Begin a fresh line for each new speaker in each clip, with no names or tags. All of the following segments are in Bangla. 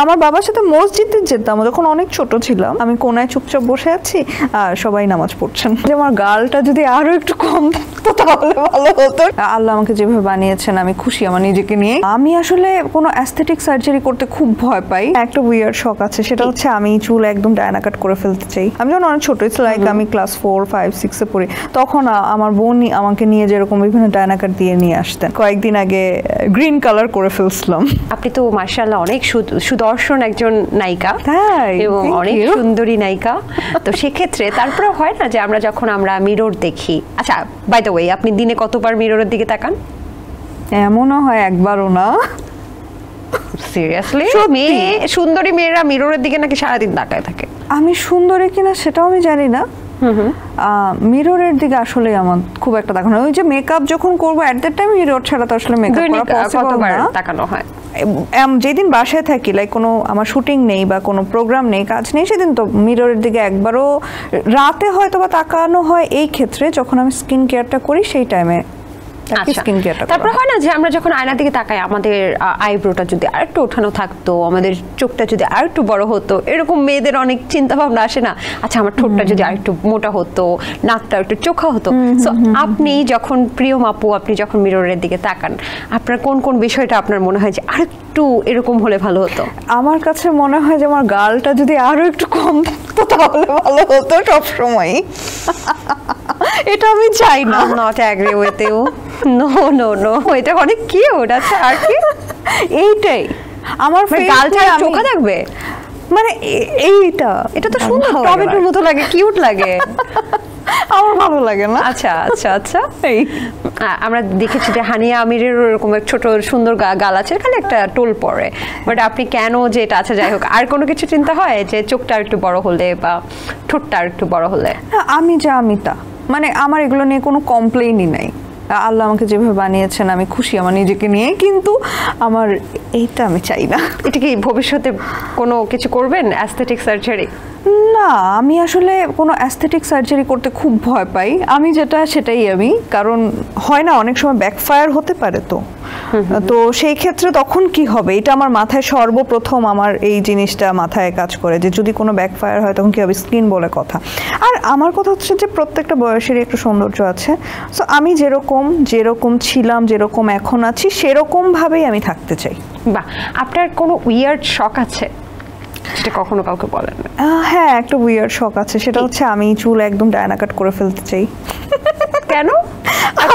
আমার বাবার সাথে মসজিদে যেতাম যখন অনেক ছোট ছিলাম। আমি কোনায় চুপচাপ বসে আছি আর সবাই নামাজ পড়ছেন। যে আমার গালটা যদি আরো একটু কম থাকতো তাহলে ভালো হতো। আল্লাহ আমাকে যেভাবে বানিয়েছেন আমি খুশি আমার নিজেকে নিয়ে। আমি আসলে কোনো অ্যাস্থেটিক সার্জারি করতে খুব ভয় পাই। একটা উইয়ার্ড শখ আছে, সেটা হচ্ছে আমি চুল একদম ডায়না কাট করে ফেলতে চাই। আমি যখন অনেক ছোট, ইটস লাইক আমি ক্লাস 4, 5, 6 এ পড়ি, তখন আমার বোন আমাকে নিয়ে যেরকম বিভিন্ন ডায়না কাট দিয়ে নিয়ে আসতেন। কয়েকদিন আগে গ্রিন কালার করে ফেলছিলাম।
আপনি তো মাশাআল্লাহ অনেক সুদর্শন একজন নায়িকা এবং অনেক সুন্দরী নায়িকা। তো সেক্ষেত্রে তারপরে হয় না যে আমরা মিরর দেখি। আচ্ছা, বাই দ্য ওয়ে, আপনি দিনে কতবার মিররের দিকে তাকান?
এমনও হয় একবারও না।
সিরিয়াসলি? সুন্দরী মেয়েরা মিররের দিকে নাকি সারাদিন তাকায় থাকে?
আমি সুন্দরী কিনা সেটাও আমি জানি না। মিররের দিকে আসলে আমার খুব একটা তাকানো, ওই যে মেকআপ যখন করবো এট দ্যাট টাইম মিরর ছাড়া তো আসলে মেকআপ করা পসিবল না।
তাকানো হয়
যেদিন বাসায় থাকি, লাইক কোনো আমার শুটিং নেই বা কোনো প্রোগ্রাম নেই, কাজ নেই, সেদিন তো মিররের দিকে একবারও, রাতে হয়তো বা তাকানো হয় এই ক্ষেত্রে যখন আমি স্কিন কেয়ারটা করি সেই টাইমে।
তারপর হয় না যে আমরা যখন আয়নার দিকে তাকাই, আমাদের আইব্রোটা যদি আরেকটু ওঠানো থাকতো, আমাদের চোখটা যদি আরেকটু বড় হতো, এরকম মেয়েদের অনেক চিন্তা ভাবনা আসে না? আচ্ছা, আমার ঠোঁটটা যদি আরেকটু মোটা হতো, নাকটা একটু চোখা হতো। সো আপনি যখন, প্রিয় আপু, আপনি যখন মিররের দিকে তাকান, আপনার কোন কোন বিষয়টা আপনার মনে হয় যে আরেকটু এরকম হলে ভালো হতো?
আমার কাছে মনে হয় যে আমার গালটা যদি আরো একটু কম থাকতো তাহলে ভালো হতো সবসময়। এটা আমি চাই না।
Not agree with you. No no no, এটা অনেক কিউট। আচ্ছা, আর কি?
এইটাই আমার
গালটা চোখা থাকবে
মানে এটা তো সুন্দর,
টমেটোর মতো লাগে, কিউট লাগে।
আমার ভালো লাগে না।
আচ্ছা আচ্ছা আচ্ছা, এই আমরা দেখেছি যে হানিয়া আমিরের এরকম এক ছোট সুন্দর গাল আছে, খালি একটা টোল পরে। বাট আপনি কেন যে এটা, আচ্ছা যাই হোক, আর কোনো কিছু চিন্তা হয় যে চোখটা একটু বড় হলে বা ঠোঁটটা একটু বড় হলে?
আমি তা মানে আমার এগুলো নিয়ে কোনো কমপ্লেইনই নাই। আল্লাহ আমাকে যেভাবে বানিয়েছেন আমি খুশি আমার নিজেকে নিয়ে, কিন্তু আমার এইটা আমি চাই না।
এটা কি ভবিষ্যতে কোনো কিছু করবেন, অ্যাস্থেটিক সার্জারি?
না, আমি আসলে কোনো অ্যাস্থেটিক সার্জারি করতে খুব ভয় পাই। আমি সেটাই কারণ হয় না অনেক সময় ব্যাকফায়ার হতে পারে, তো সেই ক্ষেত্রে তখন কি হবে, এটা আমার মাথায় সর্বপ্রথম আমার এই জিনিসটা মাথায় কাজ করে যে যদি কোনো ব্যাকফায়ার হয় তখন কি হবে, স্কিন বলে কথা। আর আমার কথা হচ্ছে যে প্রত্যেকটা বয়সেরই একটা সৌন্দর্য আছে। সো আমি যেরকম ছিলাম, যেরকম এখন আছি, সেরকম ভাবেই আমি থাকতে চাই।
বাহ, আপনার কোনো উইয়ার্ড শখ আছে যেটা কখনো কাউকে বলেন না?
হ্যাঁ, একটা উইয়ার্ড শখ আছে, সেটা হচ্ছে আমি চুল একদম ডায়না কাট করে ফেলতে চাই।
কেন?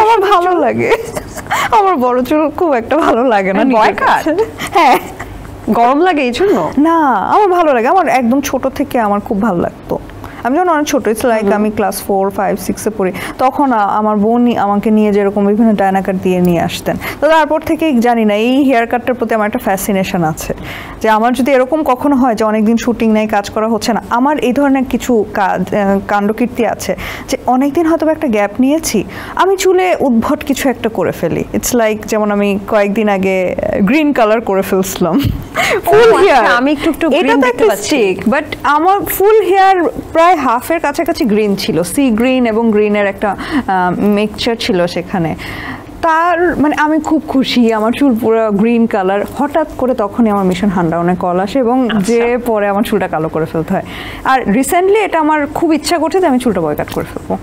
আমার ভালো লাগে। আমার বড় চুল খুব একটা ভালো লাগে না।
বয় কাট?
হ্যাঁ।
গরম লাগে এই জন্য?
না, আমার ভালো লাগে। আমার একদম ছোট থেকে আমার খুব ভালো লাগতো। আমি যখন অনেক ছোট, ইটস লাইক আমি ক্লাস 4, 5, 6 এ পড়ি, তখন আমার বোন আমাকে নিয়ে যেরকম বিভিন্ন ডায়না কাট দিয়ে নিয়ে আসতেন। তো তারপর থেকেই জানি না, এই হেয়ার কাটটার প্রতি আমার একটা ফ্যাসিনেশন আছে যে আমার যদি এরকম কখনো হয় যে অনেকদিন শুটিং নেই, কাজ করা হচ্ছে না, আমার এই ধরনের কিছু কাণ্ডকীর্তি আছে যে অনেকদিন হয়তো একটা গ্যাপ নিয়েছি, আমি চুলে উদ্ভট কিছু একটা করে ফেলি। ইটস লাইক যেমন আমি কয়েকদিন আগে গ্রিন কালার করে ফেলছিলাম ফুল হেয়ার।
আমি একটু গ্রিন দেখতে পাচ্ছি,
বাট আমার ফুল হেয়ার প্রায় হাফের কাছাকাছি গ্রিন ছিল, সি গ্রিন এবং গ্রিনের একটা মিক্সচার ছিল সেখানে। তার মানে আমি খুব খুশি, আমার চুল পুরো গ্রিন কালার। হঠাৎ করে তখনই আমার মিশন হান্ডাউনে কল আসে এবং যে পরে আমার চুলটা কালো করে ফেলতে হয়। আর রিসেন্টলি এটা আমার খুব ইচ্ছা করছে যে আমি চুলটা বয়কাট করে ফেলবো।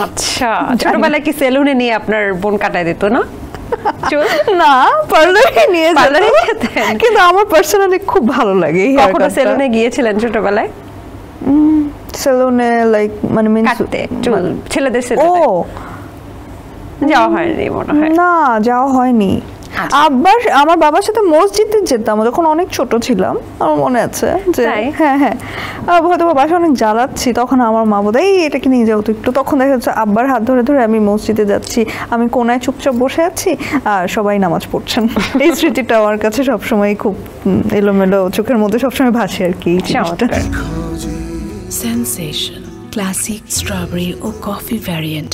আচ্ছা, ছোটবেলায় কি সেলুনে নিয়ে আপনার বোন কাটায় দিত না?
না, পার্লারে নিয়ে যেতেন, কিন্তু আমার পার্সোনালি খুব ভালো লাগে।
কখনো সেলুনে গিয়েছিলেন ছোটবেলায়?
সেলুনে লাইক মানে
ছেলেদের সেলুনে যাওয়া হয়নি মনে হয়?
না, যাওয়া হয়নি। আমার বাবার সাথে মসজিদে যেতাম যখন অনেক ছোট ছিলাম, আমার মনে আছে যে হ্যাঁ হ্যাঁ হয়তো বাসায় অনেক জ্বালাচ্ছি, তখন আমার মা বোধ এটাকে নিয়ে যাও তো একটু, তখন দেখা যাচ্ছে আব্বার হাত ধরে ধরে আমি মসজিদে যাচ্ছি, আমি কোনায় চুপচাপ বসে আছি আর সবাই নামাজ পড়ছেন। এই স্মৃতিটা আমার কাছে সবসময় খুব এলোমেলো চোখের মধ্যে সবসময় ভাসে আর কি।
Sensation, classic strawberry or coffee variant.